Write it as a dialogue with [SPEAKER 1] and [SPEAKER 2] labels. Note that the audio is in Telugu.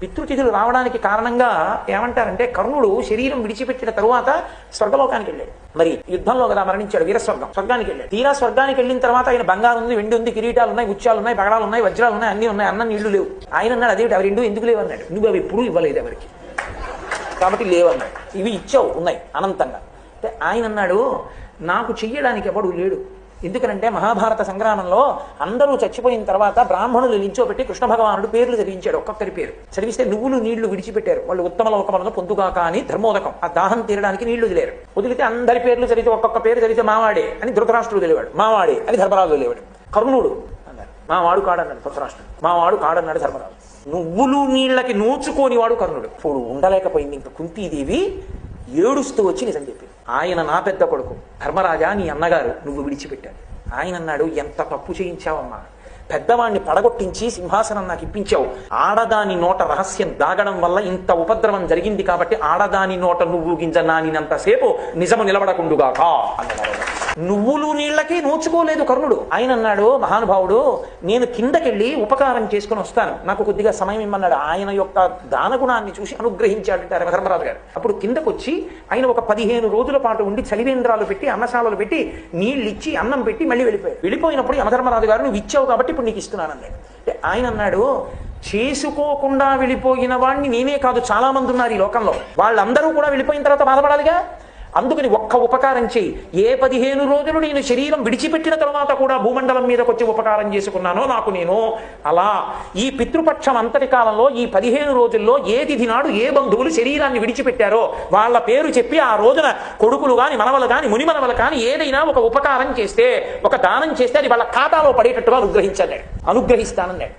[SPEAKER 1] పితృతిథులు రావడానికి కారణంగా ఏమంటారంటే కర్ణుడు శరీరం విడిచిపెట్టిన తరువాత స్వర్గలోకానికి వెళ్ళాడు. మరి యుద్ధంలో కదా మరణించాడు, వీరస్వర్గం, స్వర్గానికి వెళ్ళాడు. తీరా స్వర్గానికి వెళ్ళిన తర్వాత ఆయన బంగారం ఉంది, వెండి ఉంది, కిరీటాలు ఉన్నాయి, ముత్యాలు ఉన్నాయి, పగడాలు ఉన్నాయి, వజ్రాలు ఉన్నాయి, అన్ని ఉన్నాయి, అన్నం నీళ్లు లేవు. ఆయన అన్నాడు అదేమిటి అవి రెండు ఎందుకు లేవు అన్నాడు. నువ్వు అవి ఎప్పుడూ ఇవ్వలేదు ఎవరికి, కాబట్టి లేవన్నాడు. ఇవి ఇచ్చావు, ఉన్నాయి అనంతంగా. అంటే ఆయన అన్నాడు నాకు చెయ్యడానికి ఎవడు లేడు. ఎందుకనంటే మహాభారత సంగ్రామంలో అందరూ చచ్చిపోయిన తర్వాత బ్రాహ్మణులు నిల్చోబెట్టి కృష్ణ భగవానుడు పేర్లు చదివించాడు. ఒక్కొక్కరి పేరు చదివిస్తే నువ్వులు నీళ్లు విడిచిపెట్టారు. వాళ్ళు ఉత్తమ లోకములను పొందుగాక అని ధర్మోదకం, ఆ దాహం తీరడానికి నీళ్లు వదిలేరు. వదిలితే అందరి పేర్లు చదివితే ఒక్కొక్క పేరు చదివితే మావాడే అని ధృతరాష్ట్రుడు తెలివాడు, మావాడే అని ధర్మరాజు తెలివాడు. కర్ణుడు అన్నాడు మావాడు కాడన్నాడు ధృతరాష్ట్రుడు, మావాడు కాడన్నాడు ధర్మరాజు. నువ్వులు నీళ్లకి నోచుకోని వాడు కర్ణుడు. ఇప్పుడు ఉండలేకపోయింది ఇంకా కుంతీదేవి ఏడుస్తూ వచ్చి నిజం చెప్పింది. ఆయన నా పెద్ద కొడుకు ధర్మరాజా, నీ అన్నగారు నువ్వు విడిచిపెట్టాడు. ఆయన అన్నాడు ఎంత తప్పు చేయించావమ్మా, పెద్దవాణ్ణి పడగొట్టించి సింహాసనం నాకు ఇప్పించావు. ఆడదాని నోట రహస్యం దాగడం వల్ల ఇంత ఉపద్రవం జరిగింది కాబట్టి ఆడదాని నోట నువ్వు గింజ నానినంతసేపు నిజము నిలబడకుండుగాక అన్నాడు. నువ్వులు నీళ్లకి నోచుకోలేదు కర్ణుడు. ఆయన అన్నాడు మహానుభావుడు నేను కిందకెళ్ళి ఉపకారం చేసుకుని వస్తాను, నాకు కొద్దిగా సమయం ఇమ్మన్నాడు. ఆయన యొక్క దానగుణాన్ని చూసి అనుగ్రహించాడంటారు ధర్మరాజు గారు. అప్పుడు కిందకొచ్చి ఆయన ఒక 15 రోజుల పాటు ఉండి చలివేంద్రాలు పెట్టి అన్నశాలలు పెట్టి నీళ్ళు ఇచ్చి అన్నం పెట్టి మళ్ళీ వెళ్ళిపోయాడు. వెళ్ళిపోయినప్పుడు యమధర్మరాజు గారు నువ్వు ఇచ్చావు కాబట్టి ఇప్పుడు నీకు ఇస్తున్నాను అన్నాడు. అంటే ఆయన అన్నాడు చేసుకోకుండా వెళ్ళిపోయిన వాడిని నేనే కాదు చాలా మంది ఉన్నారు ఈ లోకంలో, వాళ్ళందరూ కూడా వెళ్ళిపోయిన తర్వాత బాధపడాలిగా. అందుకని ఒక్క ఉపకారం చేయి. ఏ 15 రోజులు నేను శరీరం విడిచిపెట్టిన తర్వాత కూడా భూమండలం మీదకి వచ్చి ఉపకారం చేసుకున్నానో నాకు నేను అలా ఈ పితృపక్షం అంతటి కాలంలో ఈ 15 రోజుల్లో ఏ తిథి నాడు ఏ బంధువులు శరీరాన్ని విడిచిపెట్టారో వాళ్ళ పేరు చెప్పి ఆ రోజున కొడుకులు కాని మనవలు కాని మునిమనవలు కాని ఏదైనా ఒక ఉపకారం చేస్తే, ఒక దానం చేస్తే అది వాళ్ళ ఖాతాలో పడేటట్టుగా అనుగ్రహించాడు, అనుగ్రహిస్తానన్నాడు.